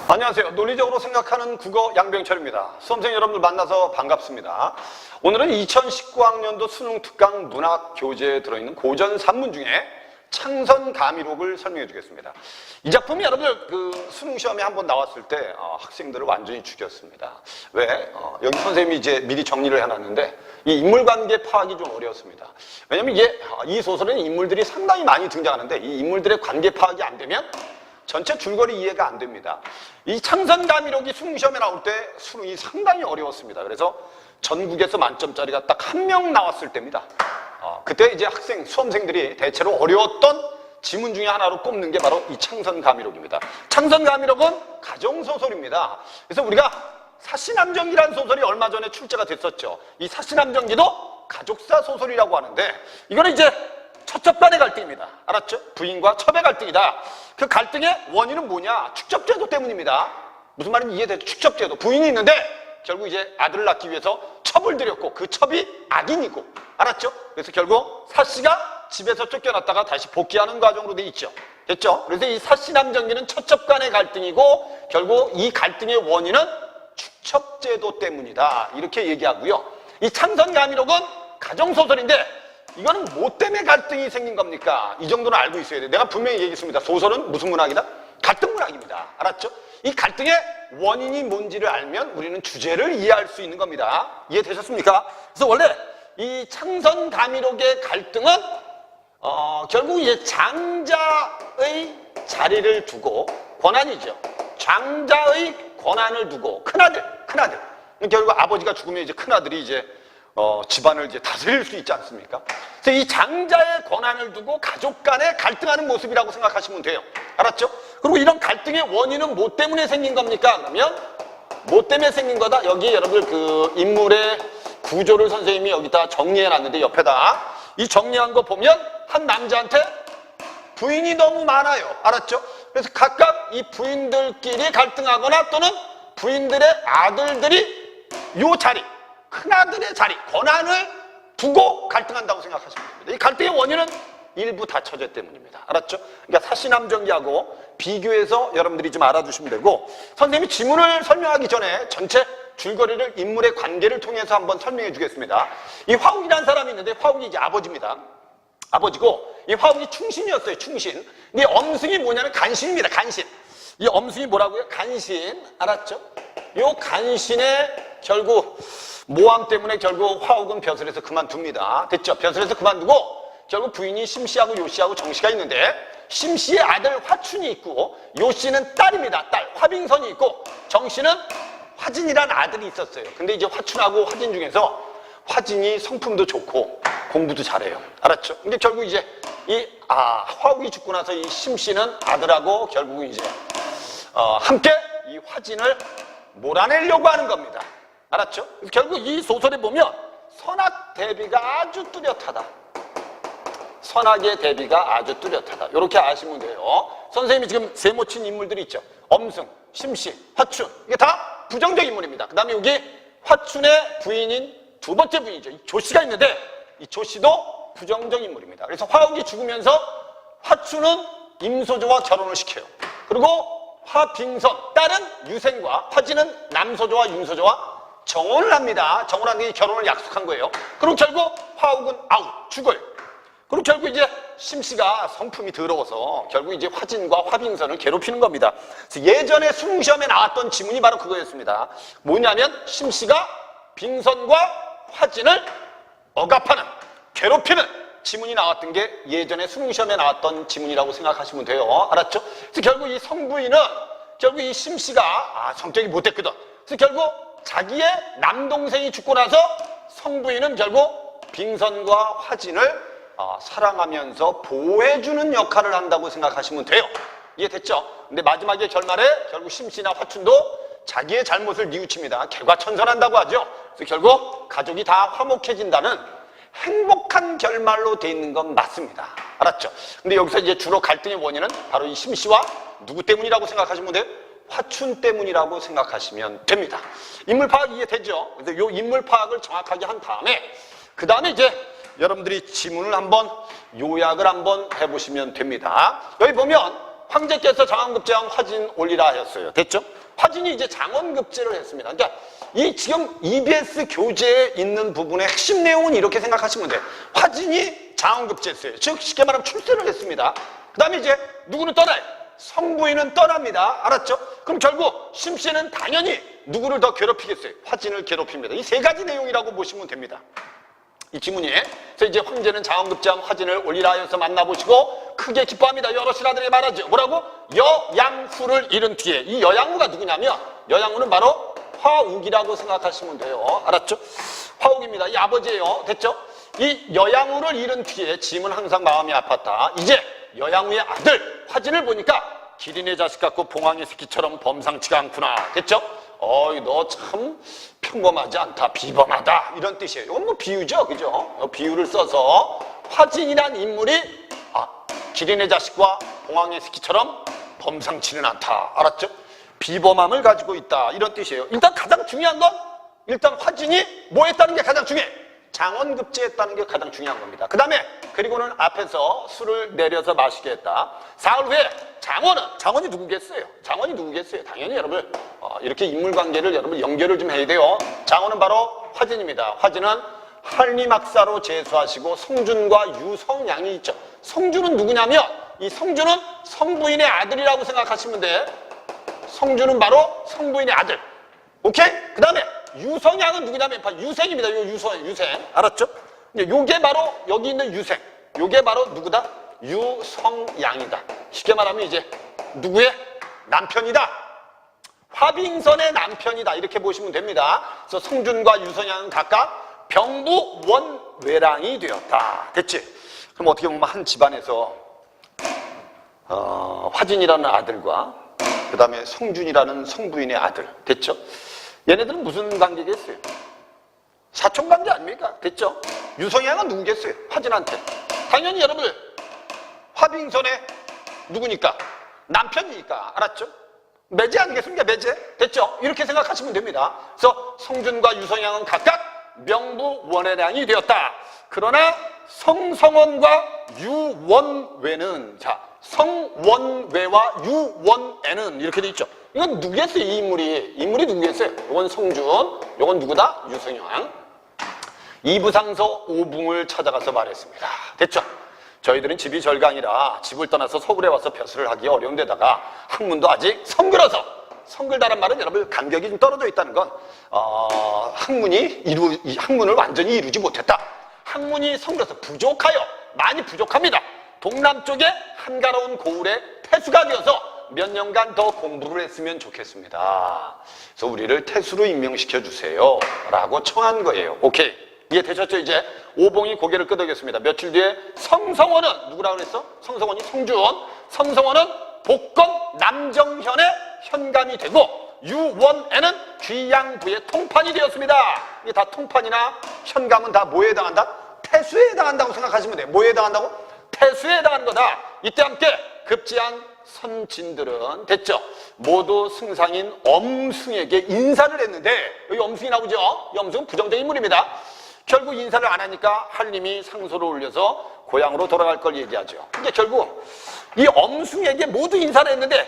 안녕하세요. 논리적으로 생각하는 국어 양병철입니다. 수험생 여러분들 만나서 반갑습니다. 오늘은 2019학년도 수능 특강 문학 교재에 들어있는 고전 산문 중에 창선가미록을 설명해 주겠습니다. 이 작품이 여러분들 수능 시험에 한번 나왔을 때 학생들을 완전히 죽였습니다. 왜? 여기 선생님이 이제 미리 정리를 해놨는데 이 인물관계 파악이 좀 어려웠습니다. 왜냐면 이 소설에는 인물들이 상당히 많이 등장하는데 이 인물들의 관계 파악이 안 되면 전체 줄거리 이해가 안 됩니다. 이 창선가미록이 수능시험에 나올 때 수능이 상당히 어려웠습니다. 그래서 전국에서 만점짜리가 딱 한 명 나왔을 때입니다. 그때 이제 수험생들이 대체로 어려웠던 지문 중에 하나로 꼽는 게 바로 이 창선가미록입니다. 창선가미록은 가정소설입니다. 그래서 우리가 사시남정기라는 소설이 얼마 전에 출제가 됐었죠. 이 사시남정기도 가족사 소설이라고 하는데 이거는 이제 첩첩간의 갈등입니다. 알았죠? 부인과 첩의 갈등이다. 그 갈등의 원인은 뭐냐? 축첩제도 때문입니다. 무슨 말인지 이해되죠? 축첩제도. 부인이 있는데 결국 이제 아들을 낳기 위해서 첩을 들였고 그 첩이 악인이고, 알았죠? 그래서 결국 사씨가 집에서 쫓겨났다가 다시 복귀하는 과정으로 돼 있죠. 됐죠? 그래서 이 사씨남정기는 첩첩간의 갈등이고 결국 이 갈등의 원인은 축첩제도 때문이다. 이렇게 얘기하고요. 이 창선가미록은 가정소설인데 이거는 뭐 때문에 갈등이 생긴 겁니까? 이 정도는 알고 있어야 돼요. 내가 분명히 얘기했습니다. 소설은 무슨 문학이다? 갈등 문학입니다. 알았죠? 이 갈등의 원인이 뭔지를 알면 우리는 주제를 이해할 수 있는 겁니다. 이해되셨습니까? 그래서 원래 이 창선가미록의 갈등은 결국 이제 장자의 자리를 두고 권한이죠. 장자의 권한을 두고 큰아들. 결국 아버지가 죽으면 이제 큰아들이 이제 집안을 이제 다스릴 수 있지 않습니까? 그래서 이 장자의 권한을 두고 가족 간에 갈등하는 모습이라고 생각하시면 돼요. 알았죠? 그리고 이런 갈등의 원인은 뭐 때문에 생긴 겁니까? 그러면 뭐 때문에 생긴 거다? 여기 여러분들 그 인물의 구조를 선생님이 여기다 정리해 놨는데 옆에다 이 정리한 거 보면 한 남자한테 부인이 너무 많아요. 알았죠? 그래서 각각 이 부인들끼리 갈등하거나 또는 부인들의 아들들이 요 자리, 큰아들의 자리, 권한을 두고 갈등한다고 생각하시면 됩니다. 이 갈등의 원인은 일부 다처제 때문입니다. 알았죠? 그러니까 사시남정기하고 비교해서 여러분들이 좀 알아두시면 되고, 선생님이 지문을 설명하기 전에 전체 줄거리를 인물의 관계를 통해서 한번 설명해 주겠습니다. 이 화욱이라는 사람이 있는데 화욱이 이제 아버지입니다. 아버지고 이 화욱이 충신이었어요. 충신. 근데 엄승이 뭐냐면 간신입니다. 간신. 이 엄승이 뭐라고요? 간신. 알았죠? 요 간신의 결국 모함 때문에 결국 화욱은 벼슬에서 그만둡니다. 됐죠? 벼슬에서 그만두고 결국 부인이 심씨하고 요씨하고 정씨가 있는데 심씨의 아들 화춘이 있고 요씨는 딸입니다. 딸 화빙선이 있고 정씨는 화진이라는 아들이 있었어요. 근데 이제 화춘하고 화진 중에서 화진이 성품도 좋고 공부도 잘해요. 알았죠? 근데 결국 이제 화욱이 죽고 나서 이 심씨는 아들하고 결국은 이제 함께 이 화진을 몰아내려고 하는 겁니다. 알았죠? 결국 이 소설에 보면 선악 대비가 아주 뚜렷하다. 선악의 대비가 아주 뚜렷하다. 이렇게 아시면 돼요. 선생님이 지금 세모친 인물들이 있죠. 엄승, 심씨, 화춘. 이게 다 부정적 인물입니다. 그 다음에 여기 화춘의 부인인 두 번째 부인이죠. 이 조씨가 있는데 이 조씨도 부정적 인물입니다. 그래서 화욱이 죽으면서 화춘은 임소조와 결혼을 시켜요. 그리고 화빙선, 딸은 유생과 화진은 남소조와 윤소조와 정혼을 합니다. 정혼하는 게 결혼을 약속한 거예요. 그리고 결국 화욱은 죽어요. 그리고 결국 이제 심씨가 성품이 더러워서 결국 이제 화진과 화빙선을 괴롭히는 겁니다. 그래서 예전에 수능시험에 나왔던 지문이 바로 그거였습니다. 뭐냐면 심씨가 빙선과 화진을 억압하는, 괴롭히는 지문이 나왔던 게 예전에 수능시험에 나왔던 지문이라고 생각하시면 돼요. 알았죠? 그래서 결국 이 성부인은 결국 이 심씨가 성격이 못됐거든. 그래서 결국 자기의 남동생이 죽고 나서 성부인은 결국 빙선과 화진을 사랑하면서 보호해주는 역할을 한다고 생각하시면 돼요. 이해됐죠? 근데 마지막에 결말에 결국 심씨나 화춘도 자기의 잘못을 뉘우칩니다. 개과천선한다고 하죠. 그래서 결국 가족이 다 화목해진다는 행복한 결말로 돼 있는 건 맞습니다. 알았죠? 근데 여기서 이제 주로 갈등의 원인은 바로 이 심씨와 누구 때문이라고 생각하시면 돼요? 화춘 때문이라고 생각하시면 됩니다. 인물 파악 이해되죠? 그래서 이 인물 파악을 정확하게 한 다음에 그 다음에 이제 여러분들이 지문을 한번 요약을 한번 해보시면 됩니다. 여기 보면 황제께서 장원급제한 화진 올리라 하였어요. 됐죠? 화진이 이제 장원급제를 했습니다. 그러니까 이 지금 EBS 교재에 있는 부분의 핵심 내용은 이렇게 생각하시면 돼요. 화진이 장원급제했어요. 즉 쉽게 말하면 출세를 했습니다. 그 다음에 이제 누구는 떠나요? 성부인은 떠납니다. 알았죠? 그럼 결국 심씨는 당연히 누구를 더 괴롭히겠어요? 화진을 괴롭힙니다. 이 세 가지 내용이라고 보시면 됩니다. 이 지문이. 그래서 이제 황제는 장원급제한 화진을 올리라 하여서 만나보시고 크게 기뻐합니다. 여러 신하들이 말하죠. 뭐라고? 여양후를 잃은 뒤에. 이 여양후가 누구냐면 여양후는 바로 화욱이라고 생각하시면 돼요. 알았죠? 화욱입니다. 이 아버지예요. 됐죠? 이 여양후를 잃은 뒤에 짐은 항상 마음이 아팠다. 이제 여양후의 아들 화진을 보니까 기린의 자식 같고 봉황의 새끼처럼 범상치가 않구나. 됐죠? 너 참 평범하지 않다. 비범하다. 이런 뜻이에요. 이건 뭐 비유죠. 그죠? 비유를 써서 화진이란 인물이 기린의 자식과 봉황의 새끼처럼 범상치는 않다. 알았죠? 비범함을 가지고 있다. 이런 뜻이에요. 일단 가장 중요한 건 일단 화진이 뭐 했다는 게 가장 중요해. 장원급제했다는 게 가장 중요한 겁니다. 그 다음에 그리고는 앞에서 술을 내려서 마시게 했다. 사흘 후에 장원이 누구겠어요? 장원이 누구겠어요? 당연히 여러분 이렇게 인물관계를 여러분 연결을 좀 해야 돼요. 장원은 바로 화진입니다. 화진은 한림학사로 제수하시고 성준과 유성양이 있죠. 성준은 누구냐면 이 성준은 성부인의 아들이라고 생각하시면 돼. 성준은 바로 성부인의 아들. 오케이? 그 다음에 유성양은 누구냐면 유생입니다. 유생. 알았죠? 요게 바로 여기 있는 유생. 요게 바로 누구다? 유성양이다. 쉽게 말하면 이제 누구의 남편이다. 화빙선의 남편이다. 이렇게 보시면 됩니다. 그래서 성준과 유성양은 각각 병부 원외랑이 되었다. 됐지? 그럼 어떻게 보면 한 집안에서 화진이라는 아들과 그 다음에 성준이라는 성부인의 아들. 됐죠? 얘네들은 무슨 관계겠어요? 사촌관계 아닙니까? 됐죠? 유성양은 누구겠어요? 화진한테. 당연히 여러분 화빙선의 누구니까? 남편이니까. 알았죠? 매제 아니겠습니까? 매제. 됐죠? 이렇게 생각하시면 됩니다. 그래서 성준과 유성양은 각각 명부 원외량이 되었다. 그러나 성성원과 유원외는 성원외와 유원애는 이렇게 돼 있죠. 이건 누구겠어요? 이 인물이 누구겠어요? 이건 성준, 이건 누구다? 유성양. 이부상서 오붕을 찾아가서 말했습니다. 됐죠? 저희들은 집이 절강이라 집을 떠나서 서울에 와서 벼슬을 하기 어려운 데다가 학문도 아직 성글어서, 성글다란 말은 여러분 간격이 좀 떨어져 있다는 건 학문을 완전히 이루지 못했다. 학문이 성글어서 부족하여, 많이 부족합니다. 동남쪽에 한가로운 고을에 태수가 되어서 몇 년간 더 공부를 했으면 좋겠습니다. 그래서 우리를 태수로 임명시켜 주세요 라고 청한 거예요. 오케이, 이해되셨죠? 이제 오봉이 고개를 끄덕였습니다. 며칠 뒤에 성성원은 누구라고 그랬어? 성성원이 성성원은 복건 남정현의 현감이 되고 유원애는 귀양부의 통판이 되었습니다. 이게 다 통판이나 현감은 다 뭐에 해당한다? 태수에 해당한다고 생각하시면 돼요. 뭐에 해당한다고? 태수에 해당하는 거다. 이때 함께 급제한 선진들은 됐죠? 모두 승상인 엄승에게 인사를 했는데 여기 엄승이 나오죠? 이 엄승은 부정적인 인물입니다. 결국 인사를 안 하니까 한림이 상소를 올려서 고향으로 돌아갈 걸 얘기하죠. 근데 결국 이 엄승에게 모두 인사를 했는데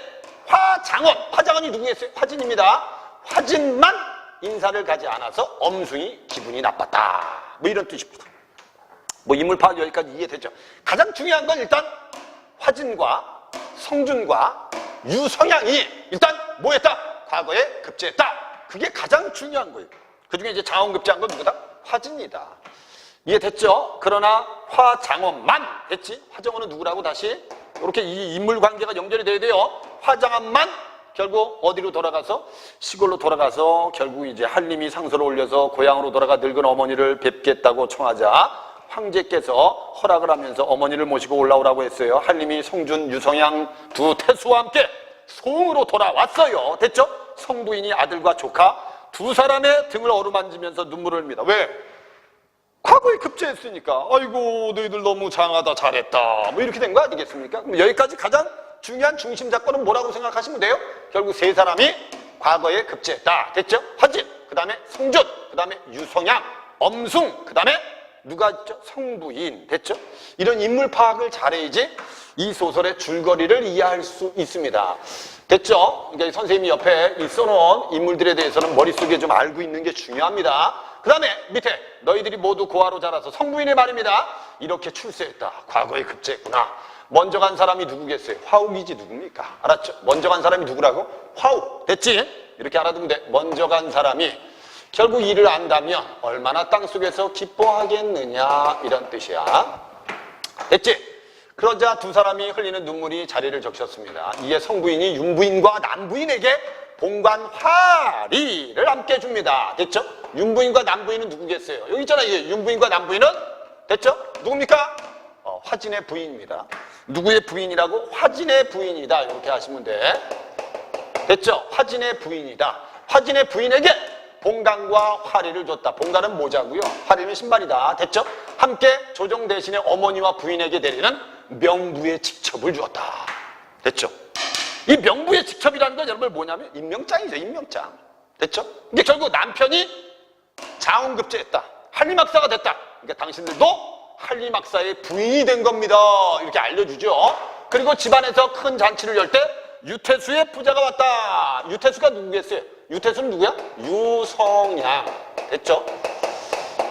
화장원이 누구겠어요? 화진입니다. 화진만 인사를 가지 않아서 엄승이 기분이 나빴다. 뭐 이런 뜻입니다. 뭐 인물 파악 여기까지 이해되죠? 가장 중요한 건 일단 화진과 성준과 유성양이 일단 뭐 했다? 과거에 급제했다. 그게 가장 중요한 거예요. 그중에 이제 장원급제한 건 누구다? 화진이다. 이해됐죠? 그러나 화장원만 됐지? 화장원은 누구라고 다시 이렇게 이 인물 관계가 연결이 돼야 돼요. 화장원만 결국 어디로 돌아가서 시골로 돌아가서 결국 이제 한림이 상소를 올려서 고향으로 돌아가 늙은 어머니를 뵙겠다고 청하자 황제께서 허락을 하면서 어머니를 모시고 올라오라고 했어요. 한림이 성준, 유성양 두 태수와 함께 송으로 돌아왔어요. 됐죠? 성부인이 아들과 조카 두 사람의 등을 어루만지면서 눈물을 흘립니다. 왜? 과거에 급제했으니까. 아이고 너희들 너무 장하다 잘했다. 뭐 이렇게 된 거 아니겠습니까? 그럼 여기까지 가장 중요한 중심 잡고는 뭐라고 생각하시면 돼요? 결국 세 사람이 과거에 급제했다. 됐죠? 화진, 그 다음에 성준, 그 다음에 유성양, 엄승, 그 다음에 누가 있죠? 성부인. 됐죠? 이런 인물 파악을 잘해야지 이 소설의 줄거리를 이해할 수 있습니다. 됐죠? 그러니까 선생님이 옆에 써놓은 인물들에 대해서는 머릿속에 좀 알고 있는 게 중요합니다. 그 다음에 밑에 너희들이 모두 고아로 자라서 성부인의 말입니다. 이렇게 출세했다. 과거에 급제했구나. 먼저 간 사람이 누구겠어요? 화욱이지 누굽니까? 알았죠? 먼저 간 사람이 누구라고? 화욱. 됐지? 이렇게 알아두면 돼. 먼저 간 사람이 결국 이를 안다면 얼마나 땅속에서 기뻐하겠느냐 이런 뜻이야. 됐지? 그러자 두 사람이 흘리는 눈물이 자리를 적셨습니다. 이에 성부인이 윤부인과 남부인에게 봉관화리를 함께 해줍니다. 됐죠? 윤부인과 남부인은 누구겠어요? 여기 있잖아. 이게 윤부인과 남부인은 됐죠? 누굽니까? 화진의 부인입니다. 누구의 부인이라고? 화진의 부인이다. 이렇게 하시면 돼. 됐죠? 화진의 부인이다. 화진의 부인에게 봉관과 화리를 줬다. 봉관은 모자고요. 화리는 신발이다. 됐죠? 함께 조정 대신에 어머니와 부인에게 내리는 명부의 직첩을 주었다. 됐죠? 이 명부의 직첩이라는 건 여러분 뭐냐면 임명장이죠. 임명장. 됐죠? 이게 결국 남편이 자원급제했다. 한림학사가 됐다. 그러니까 당신들도 한림학사의 부인이 된 겁니다. 이렇게 알려주죠. 그리고 집안에서 큰 잔치를 열 때 유태수의 부자가 왔다. 유태수가 누구겠어요? 유태수는 누구야? 유성양. 됐죠?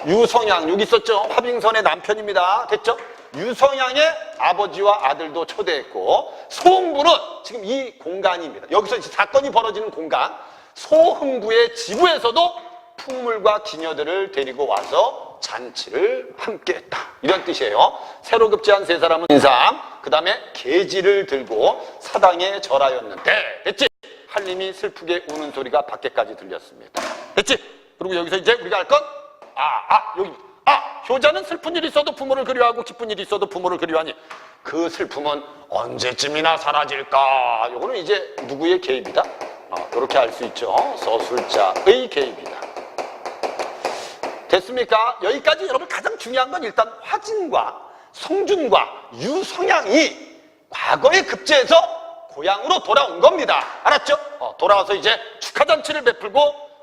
유성양 여기 있었죠? 화빙선의 남편입니다. 됐죠? 유성양의 아버지와 아들도 초대했고 소흥부는 지금 이 공간입니다. 여기서 사건이 벌어지는 공간 소흥부의 지부에서도 풍물과 기녀들을 데리고 와서 잔치를 함께 했다. 이런 뜻이에요. 새로 급제한 세 사람은 인삼 그 다음에 계지를 들고 사당에 절하였는데 됐지? 한림이 슬프게 우는 소리가 밖에까지 들렸습니다. 됐지? 그리고 여기서 이제 우리가 할 건 여기 효자는 슬픈 일이 있어도 부모를 그리워하고 기쁜 일이 있어도 부모를 그리워하니 그 슬픔은 언제쯤이나 사라질까? 요거는 이제 누구의 개입이다? 이렇게 알 수 있죠. 서술자의 개입이다. 됐습니까? 여기까지 여러분 가장 중요한 건 일단 화진과 성준과 유성양이 과거에 급제해서 고향으로 돌아온 겁니다. 알았죠? 돌아와서 이제 축하잔치를 베풀고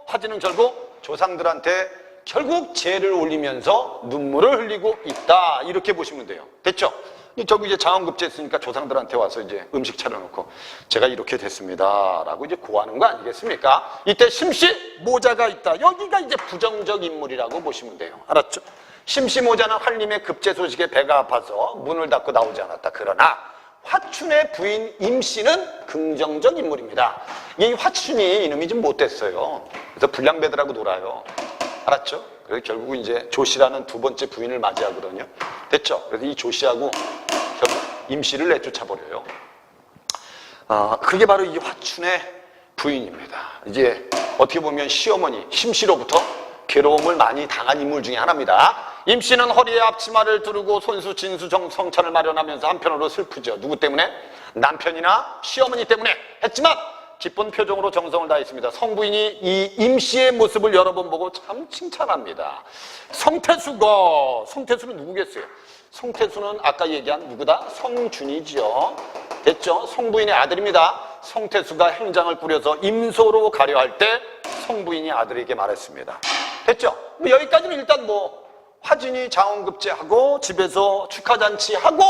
화진은 결국 조상들한테 결국 제를 올리면서 눈물을 흘리고 있다. 이렇게 보시면 돼요. 됐죠? 결국 이제 자원급제했으니까 조상들한테 와서 이제 음식 차려놓고 제가 이렇게 됐습니다. 라고 이제 고하는 거 아니겠습니까? 이때 심씨 모자가 있다. 여기가 이제 부정적 인물이라고 보시면 돼요. 알았죠? 심씨 모자는 한림의 급제 소식에 배가 아파서 문을 닫고 나오지 않았다. 그러나 화춘의 부인 임씨는 긍정적 인물입니다. 이 화춘이 이놈이 좀 못됐어요. 그래서 불량배들하고 놀아요. 알았죠? 그래서 결국 이제 조씨라는 두 번째 부인을 맞이하거든요. 됐죠? 그래서 이 조씨하고 결국 임씨를 내쫓아버려요. 그게 바로 이 화춘의 부인입니다. 이제 어떻게 보면 시어머니 심씨로부터 괴로움을 많이 당한 인물 중에 하나입니다. 임씨는 허리에 앞치마를 두르고 손수 진수 성찬을 마련하면서 한편으로 슬프죠. 누구 때문에? 남편이나 시어머니 때문에 했지만 기쁜 표정으로 정성을 다했습니다. 성부인이 이 임씨의 모습을 여러 번 보고 참 칭찬합니다. 성태수는 누구겠어요? 성태수는 아까 얘기한 누구다? 성준이죠. 됐죠? 성부인의 아들입니다. 성태수가 행장을 꾸려서 임소로 가려 할 때 성부인이 아들에게 말했습니다. 됐죠? 여기까지는 일단 화진이 자원급제하고 집에서 축하잔치하고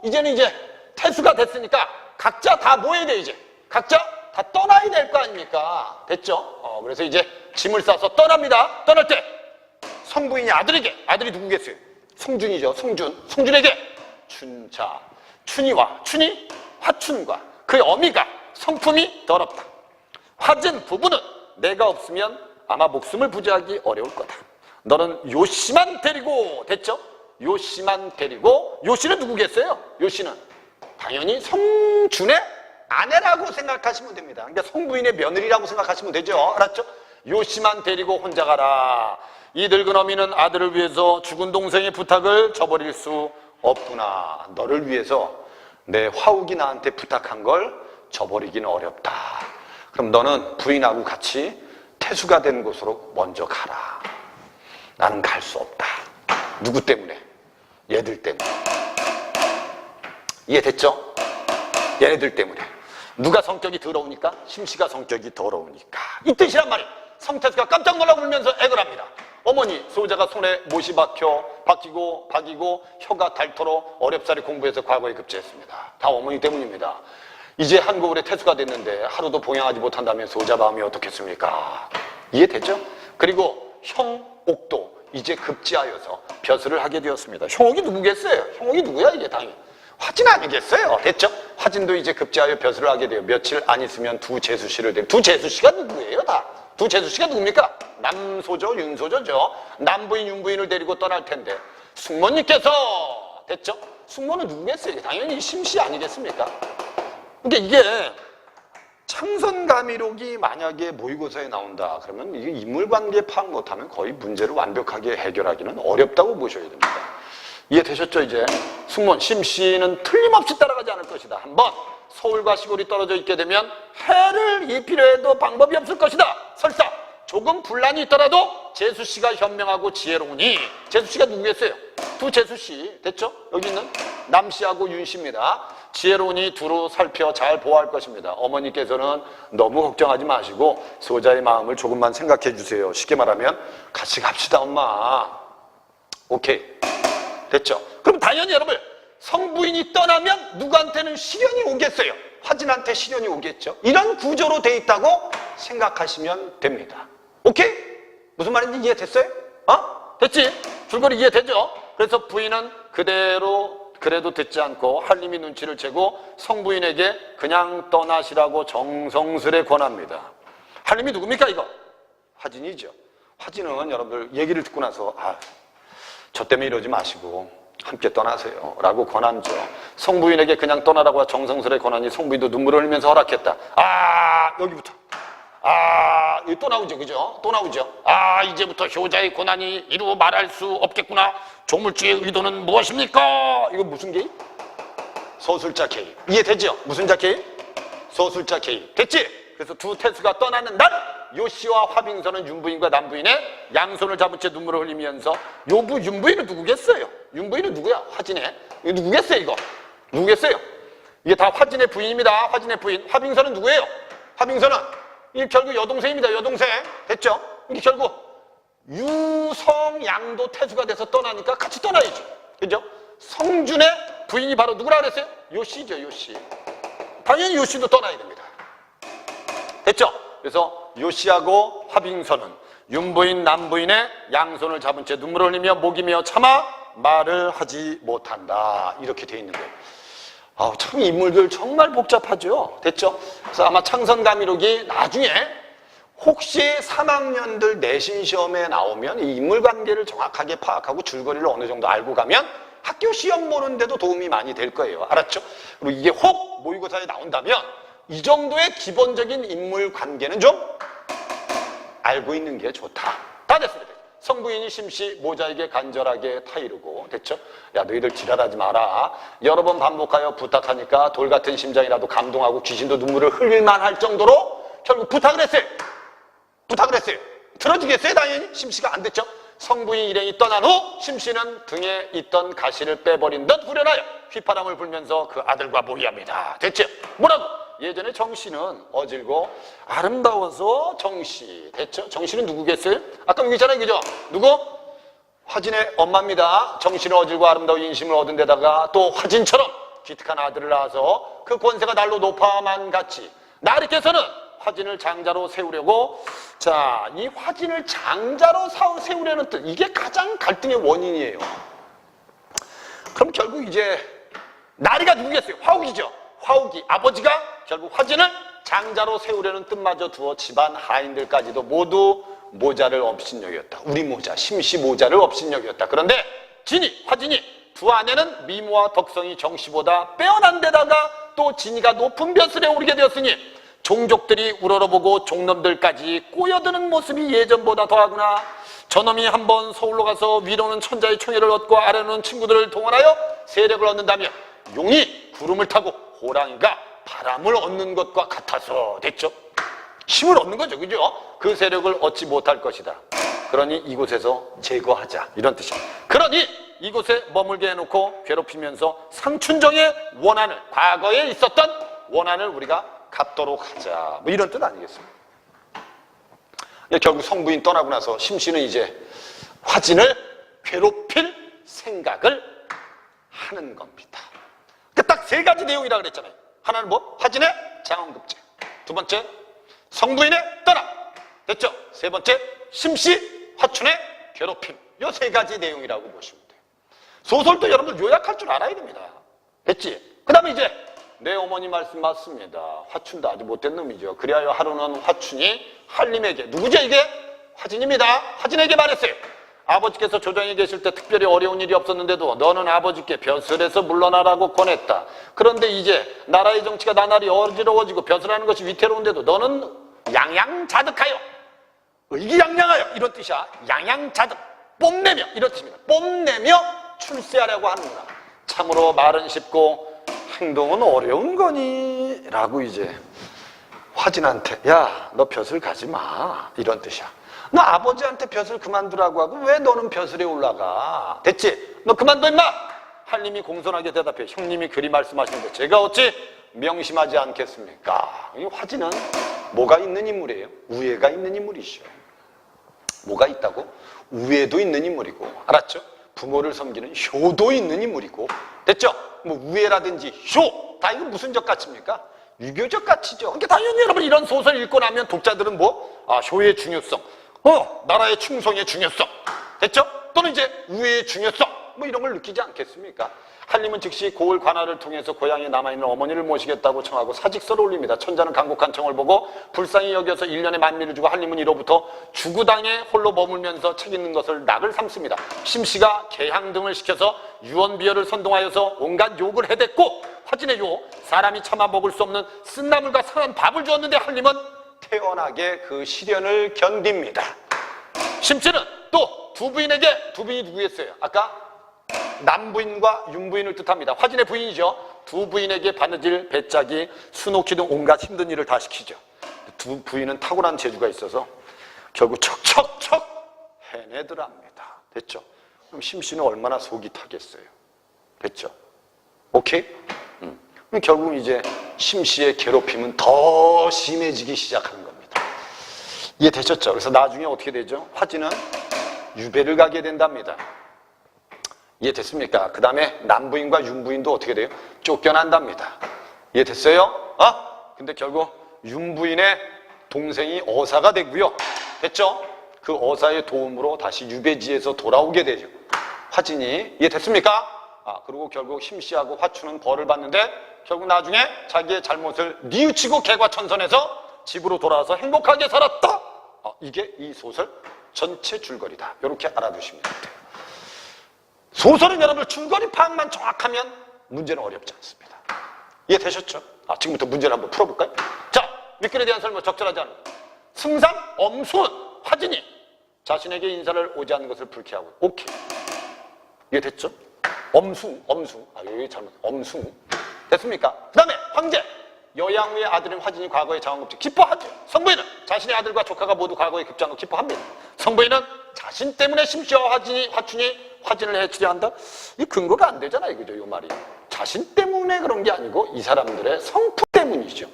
이제는 이제 태수가 됐으니까 각자 다 모여야 돼. 이제 각자 다 떠나야 될 거 아닙니까? 됐죠? 그래서 이제 짐을 싸서 떠납니다. 떠날 때 성부인이 아들에게, 아들이 누구겠어요? 성준이죠. 성준에게 춘이 화춘과 그의 어미가 성품이 더럽다. 화진 부부는 내가 없으면 아마 목숨을 부지하기 어려울 거다. 너는 요씨만 데리고, 됐죠? 요씨만 데리고, 요씨는 누구겠어요? 요씨는 당연히 성준의 아내라고 생각하시면 됩니다. 그러니까 성부인의 며느리라고 생각하시면 되죠. 알았죠? 요씨만 데리고 혼자 가라. 이 늙은 어미는 아들을 위해서 죽은 동생의 부탁을 저버릴 수 없구나. 너를 위해서 내 화욱이 나한테 부탁한 걸 저버리기는 어렵다. 그럼 너는 부인하고 같이 태수가 된 곳으로 먼저 가라. 나는 갈 수 없다. 누구 때문에? 얘들 때문에. 이해됐죠? 얘네들 때문에. 누가 성격이 더러우니까? 심씨가 성격이 더러우니까. 이 뜻이란 말이에요. 성태수가 깜짝 놀라 울면서 애걸합니다. 어머니, 소자가 손에 못이 박히고 혀가 닳도록 어렵사리 공부해서 과거에 급제했습니다. 다 어머니 때문입니다. 이제 한겨울에 태수가 됐는데 하루도 봉양하지 못한다면 소자 마음이 어떻겠습니까? 이해됐죠? 그리고 형옥도 이제 급제하여서 벼슬을 하게 되었습니다. 형옥이 누구겠어요? 형옥이 누구야 이게 당연히? 화진 아니겠어요? 됐죠? 화진도 이제 급제하여 벼슬을 하게 돼요. 며칠 안 있으면 두 재수씨를 데리고. 두 재수씨가 누구예요 다? 두 재수씨가 누굽니까? 남소저, 윤소저죠. 남부인, 윤부인을 데리고 떠날 텐데 숙모님께서 됐죠? 숙모는 누구겠어요? 당연히 심씨 아니겠습니까? 그러니까 이게 창선가미록이 만약에 모의고사에 나온다 그러면 이게 인물관계 파악 못하면 거의 문제를 완벽하게 해결하기는 어렵다고 보셔야 됩니다. 이해되셨죠 이제? 숙모는 심씨는 틀림없이 따라가지 않을 것이다. 한번 서울과 시골이 떨어져 있게 되면 해를 입히려 해도 방법이 없을 것이다. 설사 조금 분란이 있더라도 재수씨가 현명하고 지혜로우니 재수씨가 누구겠어요? 두 재수씨 됐죠? 여기 있는 남씨하고 윤씨입니다. 지혜로우니 두루 살펴 잘 보호할 것입니다. 어머니께서는 너무 걱정하지 마시고 소자의 마음을 조금만 생각해 주세요. 쉽게 말하면 같이 갑시다 엄마. 오케이 됐죠? 그럼 당연히 여러분 성부인이 떠나면 누구한테는 시련이 오겠어요? 화진한테 시련이 오겠죠? 이런 구조로 돼 있다고 생각하시면 됩니다. 오케이? 무슨 말인지 이해됐어요? 됐지? 줄거리 이해되죠? 그래서 부인은 그래도 듣지 않고 한림이 눈치를 채고 성부인에게 그냥 떠나시라고 정성스레 권합니다. 한림이 누굽니까 이거? 화진이죠. 화진은 여러분들 얘기를 듣고 나서 저 때문에 이러지 마시고 함께 떠나세요 라고 권함죠. 성부인에게 그냥 떠나라고 정성스레 권하니 성부인도 눈물을 흘리면서 허락했다. 여기부터 여기 또 나오죠 그죠? 또 나오죠. 이제부터 효자의 고난이 이루 말할 수 없겠구나. 조물주의 의도는 무엇입니까? 이거 무슨 개입? 소술자 개입. 이해되죠? 무슨 자 개입? 소술자 개입. 됐지? 그래서 두 태수가 떠나는 날 요씨와 화빙선은 윤부인과 남부인의 양손을 잡은 채 눈물을 흘리면서 윤부인은 누구겠어요? 윤부인은 누구야? 화진의. 이거 누구겠어요 이거? 누구겠어요? 이게 다 화진의 부인입니다. 화진의 부인. 화빙선은 누구예요? 화빙선은 이 결국 여동생입니다. 여동생. 됐죠? 이게 결국 유성양도 태수가 돼서 떠나니까 같이 떠나야죠. 그죠? 성준의 부인이 바로 누구라 그랬어요? 요씨죠. 요씨. 당연히 요씨도 떠나야 됩니다. 됐죠? 그래서 요씨하고 화빙선은 윤부인 남부인의 양손을 잡은 채 눈물을 흘리며 목이며 차마 말을 하지 못한다. 이렇게 돼 있는 거예요. 참 인물들 정말 복잡하죠. 됐죠? 그래서 아마 창선가미록이 나중에 혹시 3학년들 내신 시험에 나오면 이 인물관계를 정확하게 파악하고 줄거리를 어느 정도 알고 가면 학교 시험 보는데도 도움이 많이 될 거예요. 알았죠? 그리고 이게 혹 모의고사에 나온다면 이 정도의 기본적인 인물관계는 좀 알고 있는 게 좋다. 다 됐습니다. 성부인이 심씨 모자에게 간절하게 타이르고 됐죠? 야 너희들 지랄하지 마라. 여러 번 반복하여 부탁하니까 돌같은 심장이라도 감동하고 귀신도 눈물을 흘릴만 할 정도로 결국 부탁을 했어요. 들어주겠어요? 당연히 심씨가 안 됐죠. 성부인 일행이 떠난 후 심씨는 등에 있던 가시를 빼버린 듯 후련하여 휘파람을 불면서 그 아들과 모의합니다. 됐죠? 뭐라고? 예전에 정씨는 어질고 아름다워서 정씨. 됐죠? 정씨는 누구겠어요? 아까 여기 있잖아요. 그죠? 누구? 화진의 엄마입니다. 정씨는 어질고 아름다워 인심을 얻은 데다가 또 화진처럼 기특한 아들을 낳아서 그 권세가 날로 높아만 갔지. 나리께서는 화진을 장자로 세우려고 이 화진을 장자로 세우려는 뜻. 이게 가장 갈등의 원인이에요. 그럼 결국 이제 나리가 누구겠어요? 화욱이죠. 화욱이 아버지가 결국 화진을 장자로 세우려는 뜻마저 두어 집안 하인들까지도 모두 모자를 업신여겼다. 우리 모자, 심씨 모자를 업신여겼다. 그런데 화진이 두 아내는 미모와 덕성이 정씨보다 빼어난 데다가 또 진이가 높은 벼슬에 오르게 되었으니 종족들이 우러러보고 종놈들까지 꼬여드는 모습이 예전보다 더하구나. 저놈이 한번 서울로 가서 위로는 천자의 총애를 얻고 아래로는 친구들을 동원하여 세력을 얻는다면 용이 구름을 타고 호랑이가 바람을 얻는 것과 같아서 됐죠? 힘을 얻는 거죠. 그죠? 그 세력을 얻지 못할 것이다. 그러니 이곳에서 제거하자. 이런 뜻이야. 그러니 이곳에 머물게 해놓고 괴롭히면서 상춘정의 원한을, 과거에 있었던 원한을 우리가 갚도록 하자. 뭐 이런 뜻 아니겠습니까? 결국 성부인 떠나고 나서 심씨는 이제 화진을 괴롭힐 생각을 하는 겁니다. 딱 세 가지 내용이라 그랬잖아요. 하나는 뭐? 화진의 장원급제. 두 번째, 성부인의 떠남. 됐죠? 세 번째, 심씨 화춘의 괴롭힘. 이 세 가지 내용이라고 보시면 돼요. 소설도 여러분들 요약할 줄 알아야 됩니다. 됐지? 그 다음에 이제 내 어머니 말씀 맞습니다. 화춘도 아주 못된 놈이죠. 그리하여 하루는 화춘이 한림에게, 누구죠 이게? 화진입니다. 화진에게 말했어요. 아버지께서 조정에 계실 때 특별히 어려운 일이 없었는데도 너는 아버지께 벼슬에서 물러나라고 권했다. 그런데 이제 나라의 정치가 나날이 어지러워지고 벼슬하는 것이 위태로운데도 너는 양양자득하여, 의기양양하여 이런 뜻이야. 양양자득, 뽐내며 이런 뜻입니다. 뽐내며 출세하려고 하는구나. 참으로 말은 쉽고 행동은 어려운 거니? 라고 이제 화진한테, 야, 너 벼슬 가지 마. 이런 뜻이야. 너 아버지한테 벼슬 그만두라고 하고 왜 너는 벼슬에 올라가? 됐지? 너 그만둬 임마! 한림이 공손하게 대답해. 형님이 그리 말씀하시는데 제가 어찌 명심하지 않겠습니까? 이 화진은 뭐가 있는 인물이에요? 우애가 있는 인물이죠. 뭐가 있다고? 우애도 있는 인물이고, 알았죠? 부모를 섬기는 효도 있는 인물이고, 됐죠? 뭐 우애라든지 효, 다 이거 무슨 적가치입니까? 유교적 가치죠. 그러니까 당연히 여러분 이런 소설 읽고 나면 독자들은 뭐? 아, 효의 중요성, 나라의 충성의 중요성, 됐죠? 또는 이제 우애의 중요성, 뭐 이런 걸 느끼지 않겠습니까? 한림은 즉시 고을 관할을 통해서 고향에 남아있는 어머니를 모시겠다고 청하고 사직서를 올립니다. 천자는 간곡한 청을 보고 불쌍히 여겨서 1년의 만미를 주고 한림은 이로부터 주구당에 홀로 머물면서 책 읽는 것을 낙을 삼습니다. 심씨가 개향 등을 시켜서 유언비어를 선동하여서 온갖 욕을 해댔고, 화진의 요 사람이 참아 먹을 수 없는 쓴나물과 상한 밥을 주었는데 한림은 태연하게 그 시련을 견딥니다. 심씨는 또 두 부인에게, 두 부인이 누구였어요? 아까 남부인과 윤부인을 뜻합니다. 화진의 부인이죠. 두 부인에게 바느질, 배짜기, 수놓기 등 온갖 힘든 일을 다 시키죠. 두 부인은 탁월한 재주가 있어서 결국 척척척 해내더랍니다. 됐죠? 그럼 심씨는 얼마나 속이 타겠어요? 됐죠? 오케이? 그럼 결국 이제 심씨의 괴롭힘은 더 심해지기 시작하는 겁니다. 이해되셨죠? 그래서 나중에 어떻게 되죠? 화진은 유배를 가게 된답니다. 이해됐습니까? 그 다음에 남부인과 윤부인도 어떻게 돼요? 쫓겨난답니다. 이해됐어요? 근데 결국 윤부인의 동생이 어사가 되고요. 됐죠? 그 어사의 도움으로 다시 유배지에서 돌아오게 되죠. 화진이. 이해됐습니까? 그리고 결국 심씨하고 화춘은 벌을 받는데 결국 나중에 자기의 잘못을 뉘우치고 개과천선해서 집으로 돌아와서 행복하게 살았다. 이게 이 소설 전체 줄거리다. 이렇게 알아두시면 돼요. 소설은 여러분들 줄거리 파악만 정확하면 문제는 어렵지 않습니다. 이해되셨죠? 지금부터 문제를 한번 풀어볼까요? 자, 밑글에 대한 설명 적절하지 않은 승상, 엄순, 화진이 자신에게 인사를 오지 않는 것을 불쾌하고. 오케이. 이해됐죠? 엄숭. 여기 잘못. 엄숭. 됐습니까? 그 다음에 황제. 여양의 아들인 화진이 과거의 장원급제 기뻐하죠. 성부인은 자신의 아들과 조카가 모두 과거에 급제한 거 기뻐합니다. 성부인은 자신 때문에 심씨와 화춘이 화진을 해치려 한다? 이 근거가 안 되잖아요. 그죠? 이 말이. 자신 때문에 그런 게 아니고 이 사람들의 성품 때문이죠.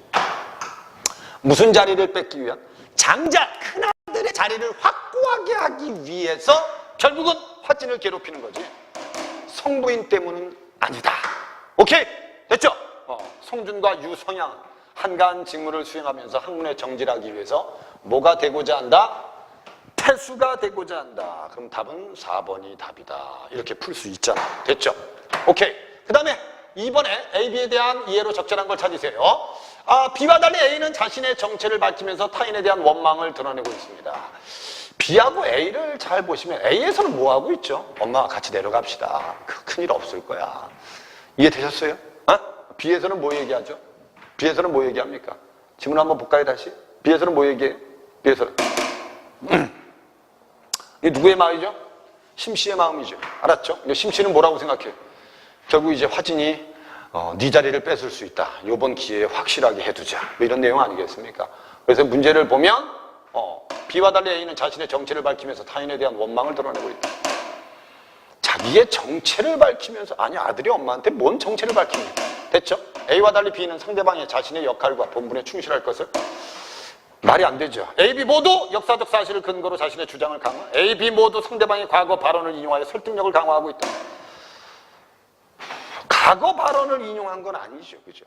무슨 자리를 뺏기 위한? 장자, 큰아들의 자리를 확고하게 하기 위해서 결국은 화진을 괴롭히는 거지. 성부인 때문은 아니다. 오케이? 됐죠? 송준과 유성향은 한가한 직무를 수행하면서 학문에 정진하기 위해서 뭐가 되고자 한다? 태수가 되고자 한다. 그럼 답은 4번이 답이다. 이렇게 풀 수 있잖아. 됐죠? 오케이. 그 다음에 2번에 A, B에 대한 이해로 적절한 걸 찾으세요. B와 달리 A는 자신의 정체를 밝히면서 타인에 대한 원망을 드러내고 있습니다. B하고 A를 잘 보시면 A에서는 뭐 하고 있죠? 엄마와 같이 내려갑시다. 큰일 없을 거야. 이해되셨어요? B에서는 뭐 얘기하죠? B에서는 뭐 얘기합니까? 지문 한번 볼까요, 다시? B에서는 뭐 얘기해요? B에서는. 이게 누구의 마음이죠? 심씨의 마음이죠. 알았죠? 심씨는 뭐라고 생각해요? 결국 이제 화진이 네 자리를 뺏을 수 있다. 이번 기회에 확실하게 해두자. 뭐 이런 내용 아니겠습니까? 그래서 문제를 보면 B와 달리 A는 자신의 정체를 밝히면서 타인에 대한 원망을 드러내고 있다. 자기의 정체를 밝히면서, 아니 아들이 엄마한테 뭔 정체를 밝힙니까? 됐죠? A와 달리 B는 상대방의 자신의 역할과 본분에 충실할 것을 말이 안 되죠. A, B 모두 역사적 사실을 근거로 자신의 주장을 강화. A, B 모두 상대방의 과거 발언을 인용하여 설득력을 강화하고 있다. 과거 발언을 인용한 건 아니죠. 그죠?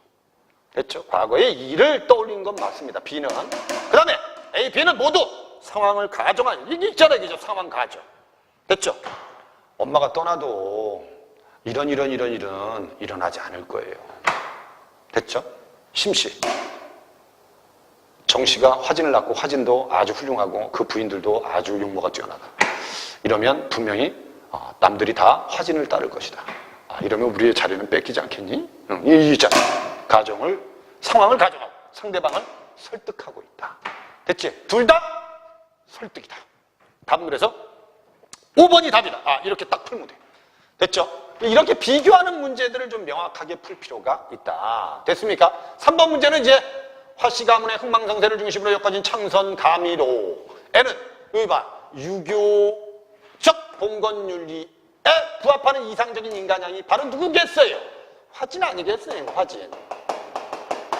됐죠? 과거의 일을 떠올린 건 맞습니다. B는. 그 다음에 A, B는 모두 상황을 가정한, 이게 있잖아요. 그죠? 상황 가정. 됐죠? 엄마가 떠나도 이런 일어나지 않을 거예요. 됐죠? 심씨. 정씨가 화진을 낳고 화진도 아주 훌륭하고 그 부인들도 아주 용모가 뛰어나다. 이러면 분명히 남들이 다 화진을 따를 것이다. 이러면 우리의 자리는 뺏기지 않겠니? 이 있잖아. 상황을 가정하고 상대방을 설득하고 있다. 됐지? 둘 다 설득이다. 답은 그래서 5번이 답이다. 이렇게 딱 풀면 돼. 됐죠? 이렇게 비교하는 문제들을 좀 명확하게 풀 필요가 있다. 됐습니까? 3번 문제는 이제 화씨 가문의 흥망성쇠를 중심으로 엮어진 창선 가미로에는 여기 봐. 유교적 봉건윤리에 부합하는 이상적인 인간향이 바로 누구겠어요? 화진 아니겠어요? 화진.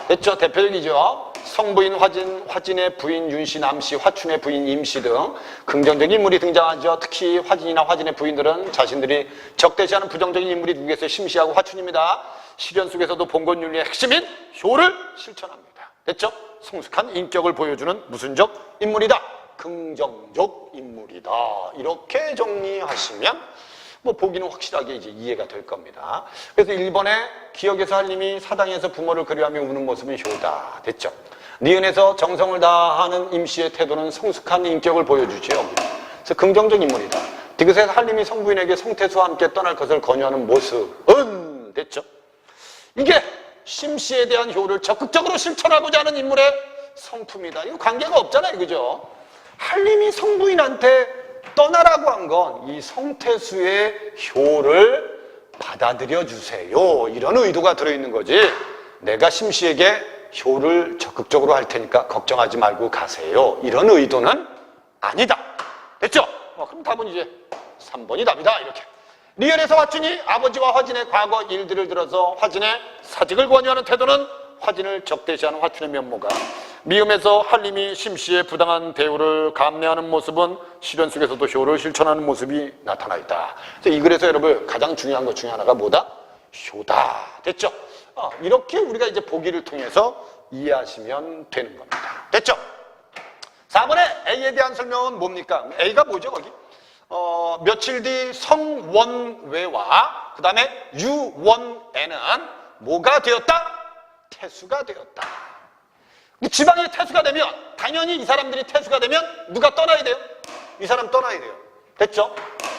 됐죠? 대표적이죠? 성부인 화진, 화진의 부인 윤씨, 남씨, 화춘의 부인 임씨 등 긍정적인 인물이 등장하죠. 특히 화진이나 화진의 부인들은 자신들이 적대시하는 부정적인 인물이 누구겠어요? 심씨하고 화춘입니다. 실현 속에서도 봉건윤리의 핵심인 효를 실천합니다. 됐죠? 성숙한 인격을 보여주는 무슨적 인물이다. 긍정적 인물이다. 이렇게 정리하시면 보기는 확실하게 이제 이해가 될 겁니다. 그래서 1번에 기억에서 한림이 사당에서 부모를 그리워하며 우는 모습은 효다. 됐죠? 니은에서 정성을 다하는 임씨의 태도는 성숙한 인격을 보여주죠. 그래서 긍정적 인물이다. 디귿에서 한림이 성부인에게 성태수와 함께 떠날 것을 권유하는 모습은 됐죠? 이게 심씨에 대한 효를 적극적으로 실천하고자 하는 인물의 성품이다. 이거 관계가 없잖아요. 그죠? 한림이 성부인한테 떠나라고 한 건 이 성태수의 효를 받아들여 주세요. 이런 의도가 들어있는 거지. 내가 심씨에게 효를 적극적으로 할 테니까 걱정하지 말고 가세요. 이런 의도는 아니다. 됐죠? 그럼 답은 이제 3번이 답이다. 이렇게. 리을에서 화춘이 아버지와 화진의 과거 일들을 들어서 화진의 사직을 권유하는 태도는 화진을 적대시하는 화춘의 면모가, 미음에서 한림이 심씨의 부당한 대우를 감내하는 모습은 실현 속에서도 효를 실천하는 모습이 나타나 있다. 그래서 이 글에서 여러분 가장 중요한 것 중에 하나가 뭐다? 효다. 됐죠? 이렇게 우리가 이제 보기를 통해서 이해하시면 되는 겁니다. 됐죠? 4번에 A에 대한 설명은 뭡니까? A가 뭐죠, 거기? 며칠 뒤 성원외와 그 다음에 유원에는 뭐가 되었다? 태수가 되었다. 지방이 태수가 되면 당연히 이 사람들이 태수가 되면 누가 떠나야 돼요? 이 사람 떠나야 돼요. 됐죠?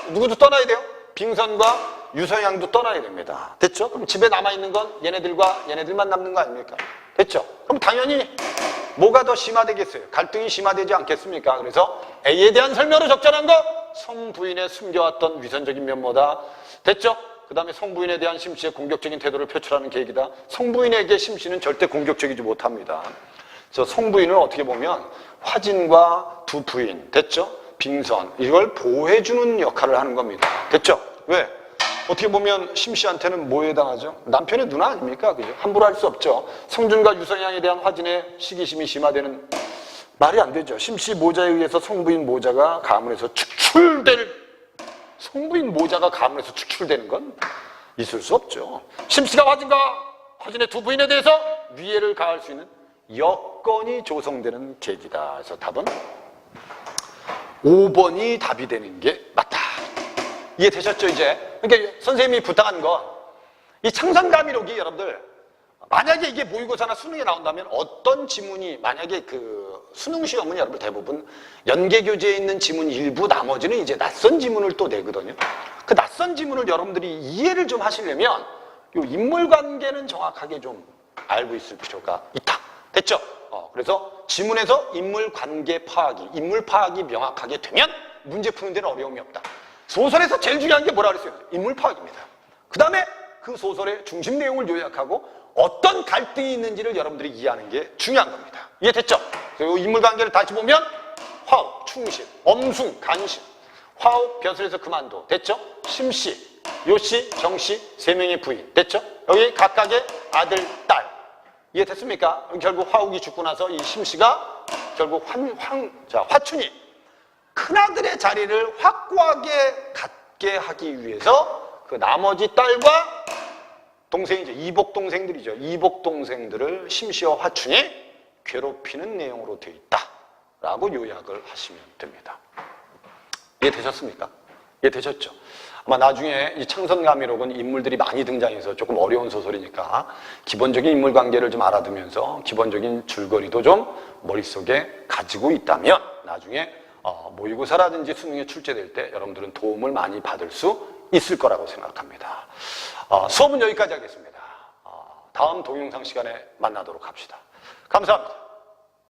누구도 떠나야 돼요? 빙선과 유서양도 떠나야 됩니다. 됐죠? 그럼 집에 남아있는 건 얘네들만 남는 거 아닙니까? 됐죠? 그럼 당연히 뭐가 더 심화되겠어요? 갈등이 심화되지 않겠습니까? 그래서 A에 대한 설명으로 적절한 거 성부인의 숨겨왔던 위선적인 면모다. 됐죠? 그 다음에 성부인에 대한 심씨의 공격적인 태도를 표출하는 계획이다. 성부인에게 심씨는 절대 공격적이지 못합니다. 그래서 성부인은 어떻게 보면 화진과 두 부인, 됐죠? 빙선, 이걸 보호해주는 역할을 하는 겁니다. 됐죠? 왜? 어떻게 보면 심씨한테는 뭐에 해당하죠? 남편의 누나 아닙니까? 그죠? 함부로 할 수 없죠. 성준과 유선양에 대한 화진의 시기심이 심화되는, 말이 안 되죠. 심씨 모자에 의해서 성부인 모자가 가문에서 성부인 모자가 가문에서 축출되는 건 있을 수 없죠. 심씨가 화진과 화진의 두 부인에 대해서 위해를 가할 수 있는 여건이 조성되는 계기다. 그래서 답은 5번이 답이 되는 게 맞다. 이해되셨죠, 이제? 그러니까 선생님이 부탁한 건 이 창선가미록이 여러분들 만약에 이게 모의고사나 수능에 나온다면 어떤 지문이, 만약에 그 수능 시험은 여러분 대부분 연계교재에 있는 지문 일부, 나머지는 이제 낯선 지문을 또 내거든요. 그 낯선 지문을 여러분들이 이해를 좀 하시려면 요 인물관계는 정확하게 좀 알고 있을 필요가 있다. 됐죠? 그래서 지문에서 인물 파악이 명확하게 되면 문제 푸는 데는 어려움이 없다. 소설에서 제일 중요한 게 뭐라 그랬어요? 인물 파악입니다. 그 다음에 그 소설의 중심 내용을 요약하고 어떤 갈등이 있는지를 여러분들이 이해하는 게 중요한 겁니다. 이해됐죠? 그리고 인물관계를 다시 보면 화우, 충신, 엄숭, 간신, 화우, 벼슬에서 그만둬. 됐죠? 심씨, 요씨, 정씨, 세 명의 부인. 됐죠? 여기 각각의 아들, 딸. 이해됐습니까? 결국 화욱이 죽고 나서 이 심씨가 결국 화춘이 큰아들의 자리를 확고하게 갖게 하기 위해서 그 나머지 딸과 동생이죠. 이복 동생들이죠. 이복 동생들을 심시어 화춘이 괴롭히는 내용으로 되어 있다라고 요약을 하시면 됩니다. 이해되셨습니까? 이해되셨죠? 아마 나중에 이 창선가미록은 인물들이 많이 등장해서 조금 어려운 소설이니까 기본적인 인물 관계를 좀 알아두면서 기본적인 줄거리도 좀 머릿속에 가지고 있다면 나중에 모의고사라든지 수능에 출제될 때 여러분들은 도움을 많이 받을 수 있을 거라고 생각합니다. 수업은 여기까지 하겠습니다. 다음 동영상 시간에 만나도록 합시다. 감사합니다.